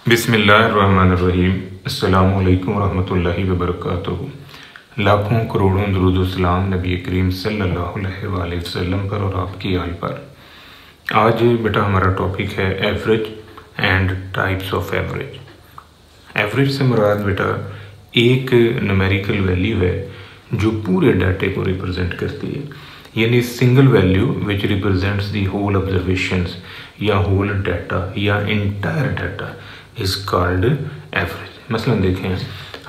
बिस्मिल्लाहिर्रहमानिर्रहीम। अस्सलामु अलैकुम रहमतुल्लाहि व बरकातुहू। लाखों करोड़ों दुरूद सलाम नबी करीम सल्लल्लाहु अलैहि वसल्लम पर और आपकी आल पर। आज बेटा हमारा टॉपिक है average and types of average. Average से मुराद बेटा एक न्यूमेरिकल वैल्यू है जो पूरे डाटे को रिप्रेजेंट करती है, यानी single value which represents the whole observations या होल डाटा या entire data is called average. मसलन देखें,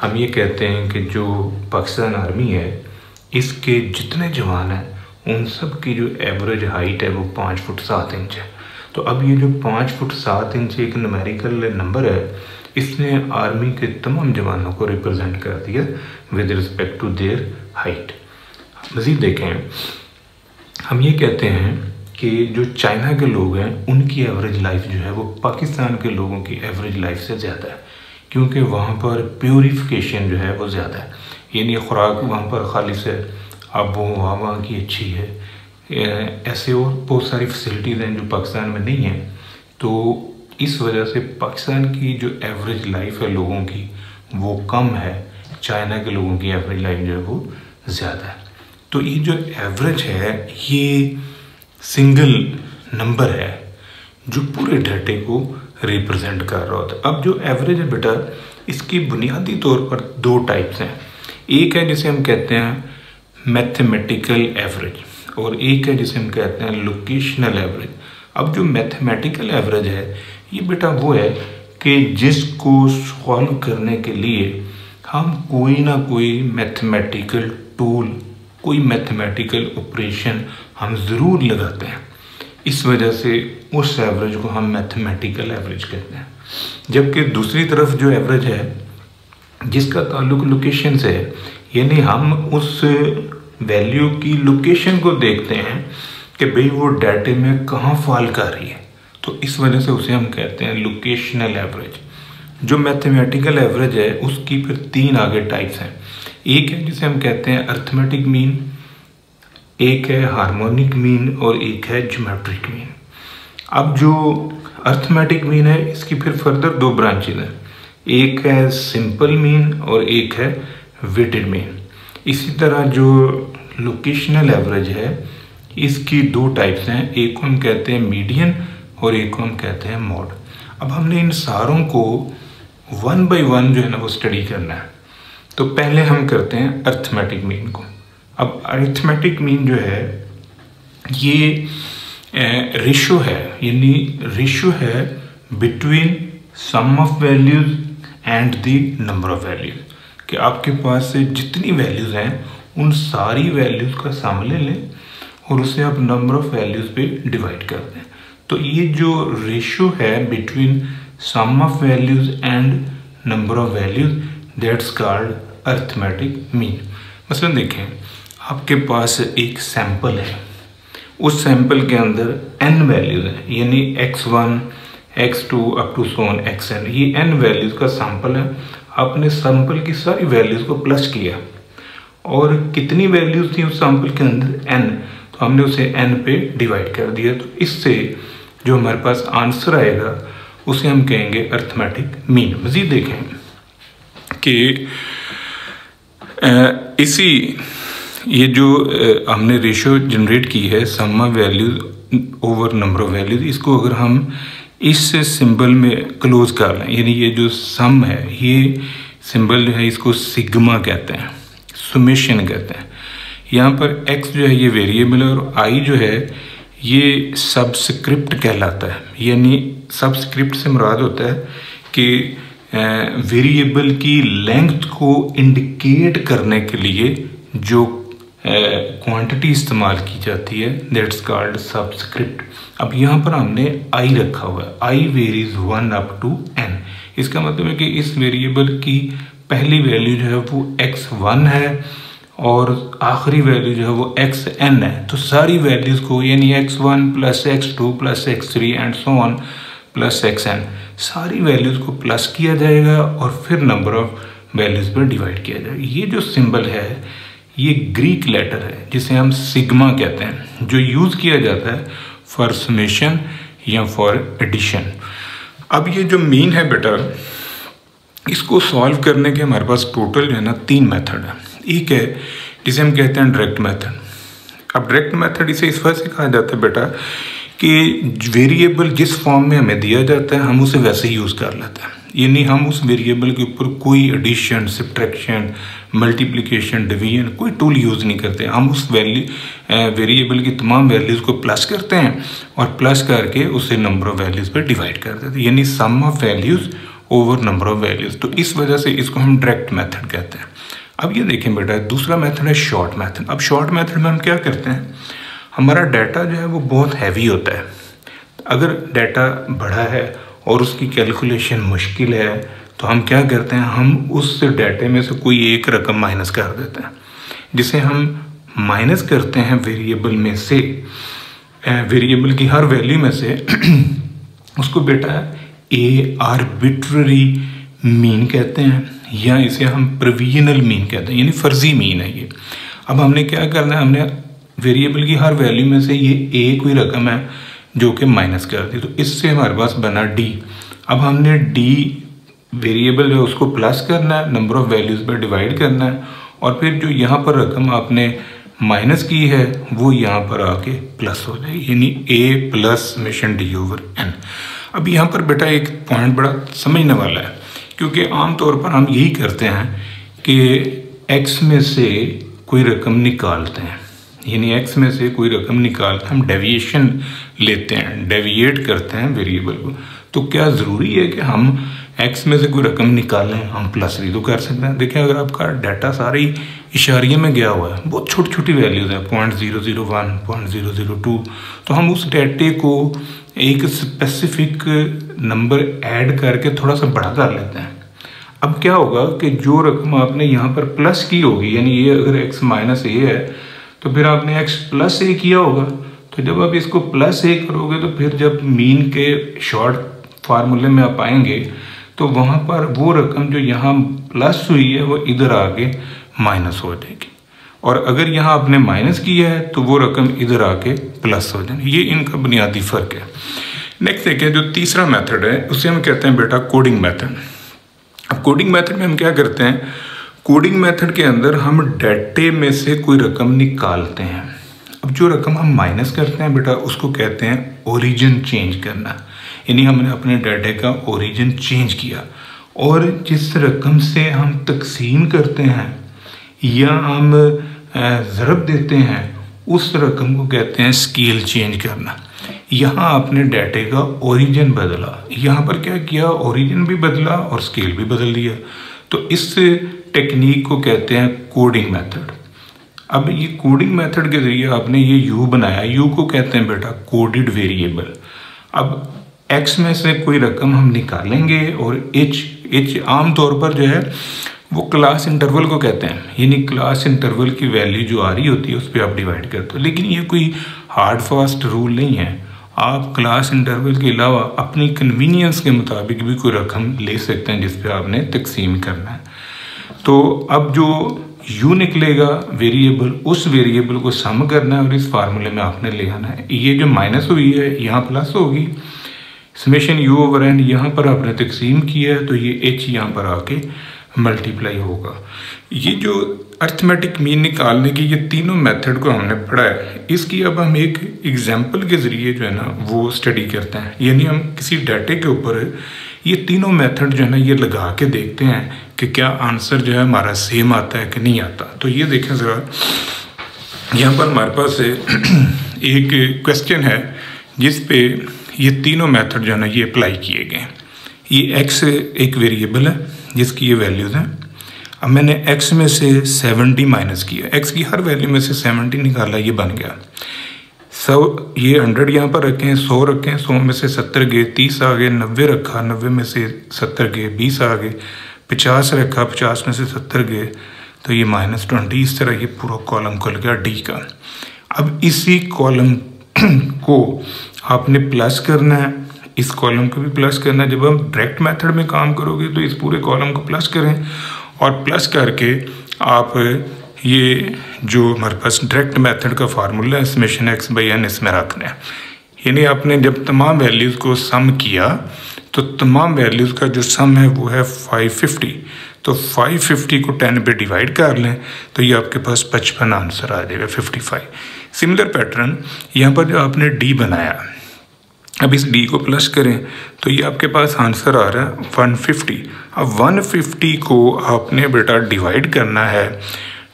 हम ये कहते हैं कि जो पाकिस्तान आर्मी है इसके जितने जवान हैं उन सब की जो एवरेज हाइट है वो 5 फुट 7 इंच है। तो अब ये जो 5 फुट 7 इंच एक न्यूमेरिकल नंबर है, इसने आर्मी के तमाम जवानों को रिप्रेजेंट कर दिया with respect to their height. मज़ीद देखें, हम ये कहते हैं कि जो चाइना के लोग हैं उनकी एवरेज लाइफ जो है वो पाकिस्तान के लोगों की एवरेज लाइफ से ज़्यादा है, क्योंकि वहाँ पर प्योरीफिकेशन जो है वो ज़्यादा है, यानी खुराक वहाँ पर खालिश है, आबो हवा वहाँ की अच्छी है, ऐसे और बहुत सारी फैसिलिटीज़ हैं जो पाकिस्तान में नहीं हैं। तो इस वजह से पाकिस्तान की जो एवरेज लाइफ है लोगों की वो कम है, चाइना के लोगों की एवरेज लाइफ जो है वो ज़्यादा है। तो ये जो एवरेज है ये सिंगल नंबर है जो पूरे डाटे को रिप्रेजेंट कर रहा होता है। अब जो एवरेज है बेटा इसकी बुनियादी तौर पर दो टाइप्स हैं। एक है जिसे हम कहते हैं मैथमेटिकल एवरेज और एक है जिसे हम कहते हैं लोकेशनल एवरेज। अब जो मैथमेटिकल एवरेज है ये बेटा वो है कि जिसको सॉल्व करने के लिए हम कोई ना कोई मैथमेटिकल टूल, कोई मैथमेटिकल ऑपरेशन हम ज़रूर लगाते हैं। इस वजह से उस एवरेज को हम मैथमेटिकल एवरेज कहते हैं। जबकि दूसरी तरफ जो एवरेज है जिसका ताल्लुक लोकेशन से है, यानी हम उस वैल्यू की लोकेशन को देखते हैं कि भाई वो डाटे में कहाँ फॉल कर रही है, तो इस वजह से उसे हम कहते हैं लोकेशनल एवरेज। जो मैथमेटिकल एवरेज है उसकी फिर 3 आगे टाइप्स हैं। एक है जिसे हम कहते हैं अर्थमेटिक मीन, एक है हार्मोनिक मीन और एक है ज्योमेट्रिक मीन। अब जो अर्थमेटिक मीन है इसकी फिर फर्दर 2 ब्रांचेज हैं, एक है सिंपल मीन और एक है वेटेड मीन। इसी तरह जो लोकेशनल एवरेज है इसकी 2 टाइप्स हैं, एक को हम कहते हैं मीडियन और एक को हम कहते हैं मॉड। अब हमने इन सारों को 1 बाय 1 जो है ना वो स्टडी करना है। तो पहले हम करते हैं अर्थमेटिक मीन को। अब अरिथमेटिक मीन जो है ये रेशो है, यानी रेशो है between sum of values and the number of values, कि आपके पास से जितनी वैल्यूज हैं उन सारी वैल्यूज का सम ले लें और उसे आप नंबर ऑफ वैल्यूज पे डिवाइड कर दें। तो ये जो रेशो है between sum of values and number of values that's called arithmetic mean. मसलन देखें, आपके पास एक सैंपल है, उस सैंपल के अंदर n वैल्यूज हैं, यानी x1, x2 up to so on xn, ये n वैल्यूज का सैंपल है। आपने सैंपल की सारी वैल्यूज को प्लस किया और कितनी वैल्यूज थी उस सैंपल के अंदर n, तो हमने उसे n पे डिवाइड कर दिया। तो इससे जो हमारे पास आंसर आएगा उसे हम कहेंगे अरिथमेटिक मीन। मज़ीद देखें कि इसी ये जो हमने रेशो जनरेट की है sum of values over number of values, इसको अगर हम इस सिंबल में क्लोज कर लें, यानी ये जो सम है ये सिंबल जो है इसको सिग्मा कहते हैं, सुमेशन कहते हैं। यहाँ पर x जो है ये वेरिएबल है और i जो है ये सबस्क्रिप्ट कहलाता है, यानी सबस्क्रिप्ट से मुराद होता है कि वेरिएबल की लेंथ को इंडिकेट करने के लिए जो क्वांटिटी इस्तेमाल की जाती है दैट्स कॉल्ड सबस्क्रिप्ट। अब यहाँ पर हमने i रखा हुआ है, i varies 1 up to n। इसका मतलब है कि इस वेरिएबल की पहली वैल्यू जो है वो x1 है और आखिरी वैल्यू जो है वो xn है। तो सारी वैल्यूज को, यानी x1 plus x2 plus x3 and so on plus xn, सारी वैल्यूज को प्लस किया जाएगा और फिर नंबर ऑफ वैल्यूज पर डिवाइड किया जाएगा। ये जो सिंबल है ये ग्रीक लेटर है जिसे हम सिग्मा कहते हैं, जो यूज़ किया जाता है फॉर समेशन या फॉर एडिशन। अब ये जो मीन है बेटा, इसको सॉल्व करने के हमारे पास टोटल जो है ना 3 मेथड है। एक है जिसे हम कहते हैं डायरेक्ट मेथड। अब डायरेक्ट मेथड इसे इस वजह से कहा जाता है बेटा कि वेरिएबल जिस फॉर्म में हमें दिया जाता है हम उसे वैसे ही यूज़ कर लेते हैं, यानी हम उस वेरिएबल के ऊपर कोई एडिशन, सब्ट्रैक्शन, मल्टीप्लिकेशन, डिवीजन कोई टूल यूज़ नहीं करते। हम उस वेरिएबल की तमाम वैल्यूज़ को प्लस करते हैं और प्लस करके उसे नंबर ऑफ़ वैल्यूज़ पर डिवाइड कर देते हैं, यानी sum of values over number of values. तो इस वजह से इसको हम डायरेक्ट मेथड कहते हैं। अब ये देखें बेटा, दूसरा मेथड है शॉर्ट मेथड। अब शॉर्ट मेथड में हम क्या करते हैं, हमारा डाटा जो है वो बहुत हैवी होता है। अगर डाटा बड़ा है और उसकी कैलकुलेशन मुश्किल है तो हम क्या करते हैं, हम उस डाटे में से कोई एक रकम माइनस कर देते हैं, जिसे हम माइनस करते हैं वेरिएबल में से, वेरिएबल की हर वैल्यू में से उसको बेटा ए आर्बिट्ररी मीन कहते हैं, या इसे हम प्रोविजनल मीन कहते हैं, यानी फर्जी मीन है ये। अब हमने क्या करना है, हमने वेरिएबल की हर वैल्यू में से ये ए कोई रकम है जो कि माइनस कर दी, तो इससे हमारे पास बना डी। अब हमने डी वेरिएबल है उसको प्लस करना है, नंबर ऑफ वैल्यूज़ पर डिवाइड करना है, और फिर जो यहाँ पर रकम आपने माइनस की है वो यहाँ पर आके प्लस हो जाएगी, यानी A plus summation D over N. अब यहाँ पर बेटा एक पॉइंट बड़ा समझने वाला है, क्योंकि आमतौर पर हम यही करते हैं कि एक्स में से कोई रकम निकालते हैं, यानी एक्स में से कोई रकम निकालते हैं, हम डेविएशन लेते हैं, डेविएट करते हैं वेरिएबल को। तो क्या ज़रूरी है कि हम एक्स में से कोई रकम निकालें? हम प्लस भी तो कर सकते हैं। देखिए, अगर आपका डाटा सारे ही इशारिये में गया हुआ है, बहुत छोटी छोटी वैल्यूज़ है, 0.001, 0.002, तो हम उस डाटे को एक स्पेसिफिक नंबर ऐड करके थोड़ा सा बड़ा कर लेते हैं। अब क्या होगा कि जो रकम आपने यहाँ पर प्लस की होगी, यानी ये अगर x माइनस ए है तो फिर आपने x प्लस ए किया होगा, तो जब आप इसको प्लस ए करोगे तो फिर जब मीन के शॉर्ट फार्मूले में आप आएंगे तो वहाँ पर वो रकम जो यहाँ प्लस हुई है वो इधर आके माइनस हो जाएगी, और अगर यहाँ आपने माइनस किया है तो वो रकम इधर आके प्लस हो जाएगी। ये इनका बुनियादी फ़र्क है। नेक्स्ट देखिए, जो तीसरा मेथड है उसे हम कहते हैं बेटा कोडिंग मेथड। अब कोडिंग मेथड में हम क्या करते हैं, कोडिंग मेथड के अंदर हम डाटे में से कोई रकम निकालते हैं। अब जो रकम हम माइनस करते हैं बेटा उसको कहते हैं ओरिजिन चेंज करना, यानी हमने अपने डाटे का ओरिजिन चेंज किया। और जिस रकम से हम तकसीम करते हैं या हम ज़रब देते हैं उस रकम को कहते हैं स्केल चेंज करना। यहाँ आपने डाटे का ओरिजिन बदला, यहाँ पर क्या किया, ओरिजिन भी बदला और स्केल भी बदल दिया। तो इस टेक्निक को कहते हैं कोडिंग मेथड। अब ये कोडिंग मेथड के ज़रिए आपने ये यू बनाया, यू को कहते हैं बेटा कोडेड वेरिएबल। अब एक्स में से कोई रकम हम निकालेंगे और एच आम तौर पर जो है वो क्लास इंटरवल को कहते हैं, यानी क्लास इंटरवल की वैल्यू जो आ रही होती है उस पर आप डिवाइड करते हो। लेकिन ये कोई हार्ड फास्ट रूल नहीं है, आप क्लास इंटरवल के अलावा अपनी कन्वीनियंस के मुताबिक भी कोई रकम ले सकते हैं जिस पे आपने तकसीम करना है। तो अब जो यू निकलेगा वेरिएबल, उस वेरिएबल को सम करना है और इस फार्मूले में आपने ले आना है। ये जो माइनस हुई है यहाँ प्लस होगी, समेशन यू ओवर एन यहाँ पर आपने तकसीम किया है तो ये एच यहाँ पर आके मल्टीप्लाई होगा। ये जो अर्थमेटिक मीन निकालने की ये तीनों मेथड को हमने पढ़ा है, इसकी अब हम एक एग्जांपल के ज़रिए जो है ना वो स्टडी करते हैं, यानी हम किसी डाटे के ऊपर ये तीनों मेथड जो है ना ये लगा के देखते हैं कि क्या आंसर जो है हमारा सेम आता है कि नहीं आता। तो ये देखें ज़रा, यहाँ पर हमारे पास एक क्वेश्चन है जिस पे ये तीनों मेथड जो है ना ये अप्लाई किए गए। ये एक्स एक वेरिएबल है जिसकी ये वैल्यूज़ हैं। अब मैंने x में से 70 माइनस किया, x की हर वैल्यू में से 70 निकाला, ये बन गया 100। ये 100 यहाँ पर रखें, 100 रखें, 100 में से 70 गए, 30 आ गए, 90 रखा, 90 में से 70 गए, 20 आ गए, 50 रखा, 50 में से 70 गए, तो ये -20। इस तरह ये पूरा कॉलम खुल गया डी का। अब इसी कॉलम को आपने प्लस करना है, इस कॉलम को भी प्लस करना है। जब हम डायरेक्ट मेथड में काम करोगे तो इस पूरे कॉलम को प्लस करें और प्लस करके आप ये जो हमारे पास डायरेक्ट मेथड का फार्मूला है समेशन x/n इसमें रखना है। यानी आपने जब तमाम वैल्यूज़ को सम किया तो तमाम वैल्यूज़ का जो सम है वो है 550। तो 550 को 10 पे डिवाइड कर लें तो ये आपके पास 55 आंसर आ जाएगा, 55। सिमिलर पैटर्न यहाँ पर जो आपने डी बनाया, अब इस डी को प्लस करें तो ये आपके पास आंसर आ रहा है 150। अब 150 को आपने बेटा डिवाइड करना है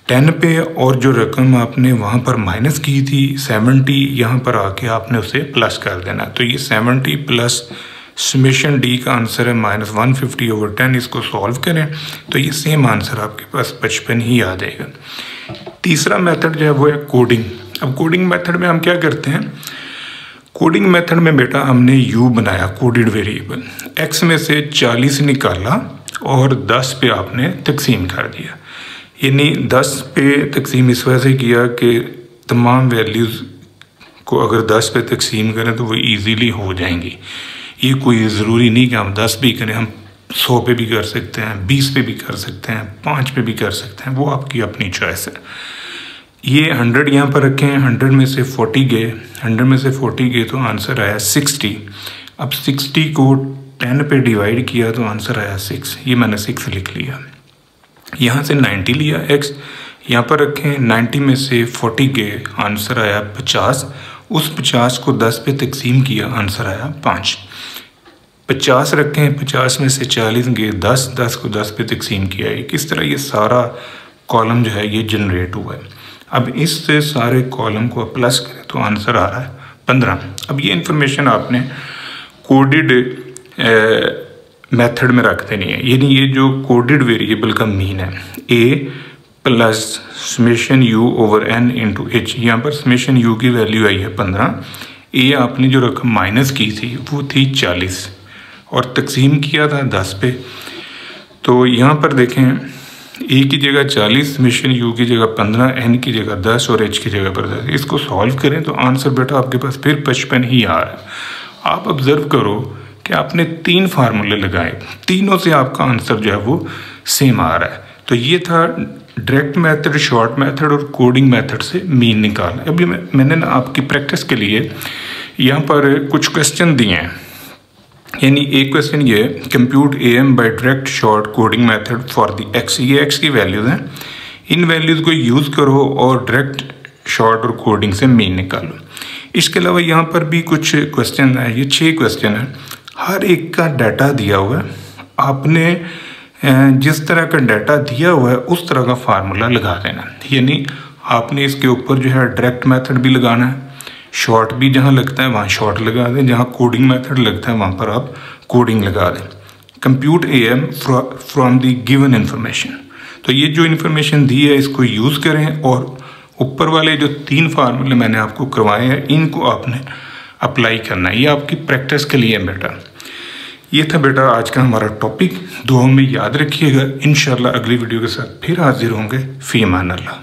10 पे, और जो रकम आपने वहाँ पर माइनस की थी 70, यहाँ पर आके आपने उसे प्लस कर देना। तो ये 70 प्लस समेशन डी का आंसर है -150/10। इसको सॉल्व करें तो ये सेम आंसर आपके पास 55 ही आ जाएगा। तीसरा मेथड जो है वो है कोडिंग। अब कोडिंग मेथड में हम क्या करते हैं, कोडिंग मेथड में बेटा हमने u बनाया कोडेड वेरिएबल, x में से 40 निकाला और 10 पे आपने तकसीम कर दिया। यानी 10 पे तकसीम इस वजह से किया कि तमाम वैल्यूज़ को अगर 10 पे तकसीम करें तो वो इजीली हो जाएंगी। ये कोई ज़रूरी नहीं कि हम 10 भी करें, हम 100 पे भी कर सकते हैं, 20 पे भी कर सकते हैं, 5 पे भी कर सकते हैं, वो आपकी अपनी चॉइस है। ये 100 यहाँ पर रखें, 100 में से 40 गए, 100 में से 40 गए तो आंसर आया 60। अब 60 को 10 पे डिवाइड किया तो आंसर आया 6। ये मैंने 6 लिख लिया। यहाँ से 90 लिया, x यहाँ पर रखें, 90 में से 40 गए, आंसर आया 50। उस 50 को 10 पे तकसीम किया, आंसर आया 5। 50 रखें, 50 में से 40 गए, 10 को 10 पे तकसीम किया है। किस तरह ये सारा कॉलम जो है ये जनरेट हुआ है। अब इससे सारे कॉलम को प्लस करें तो आंसर आ रहा है 15। अब ये इंफॉर्मेशन आपने कोडेड मेथड में रख देनी है। यानी ये जो कोडेड वेरिएबल का मीन है a plus summation u over n into h। यहाँ पर समेशन u की वैल्यू आई है 15, a आपने जो रकम माइनस की थी वो थी 40 और तकसीम किया था 10 पे। तो यहाँ पर देखें a की जगह 40, समेशन u की जगह 15, n की जगह 10 और h की जगह पर 10। इसको सॉल्व करें तो आंसर बेटा आपके पास फिर 55 ही आ रहा है। आप ऑब्जर्व करो कि आपने 3 फार्मूले लगाए, तीनों से आपका आंसर जो है वो सेम आ रहा है। तो ये था डायरेक्ट मेथड, शॉर्ट मेथड और कोडिंग मेथड से मीन निकालना। अभी मैंने ना आपकी प्रैक्टिस के लिए यहाँ पर कुछ क्वेश्चन दिए हैं। यानी एक क्वेश्चन ये compute am by direct short coding method for the x। ये x की वैल्यूज़ हैं, इन वैल्यूज़ को यूज़ करो और डायरेक्ट शॉर्ट और कोडिंग से मीन निकालो। इसके अलावा यहाँ पर भी कुछ क्वेश्चन है, ये 6 क्वेश्चन है, हर एक का डाटा दिया हुआ है। आपने जिस तरह का डाटा दिया हुआ है उस तरह का फार्मूला लगा देना। यानी आपने इसके ऊपर जो है डायरेक्ट मेथड भी लगाना है, शॉर्ट भी जहाँ लगता है वहाँ शॉर्ट लगा दें, जहाँ कोडिंग मेथड लगता है वहाँ पर आप कोडिंग लगा दें। Compute am from the given information. तो ये जो इन्फॉर्मेशन दी है इसको यूज़ करें और ऊपर वाले जो 3 फार्मूले मैंने आपको करवाए हैं इनको आपने अप्लाई करना है। ये आपकी प्रैक्टिस के लिए है बेटा। ये था बेटा आज का हमारा टॉपिक। दुआ में याद रखिएगा। इंशाल्लाह अगली वीडियो के साथ फिर हाजिर होंगे। फी अमान अल्लाह।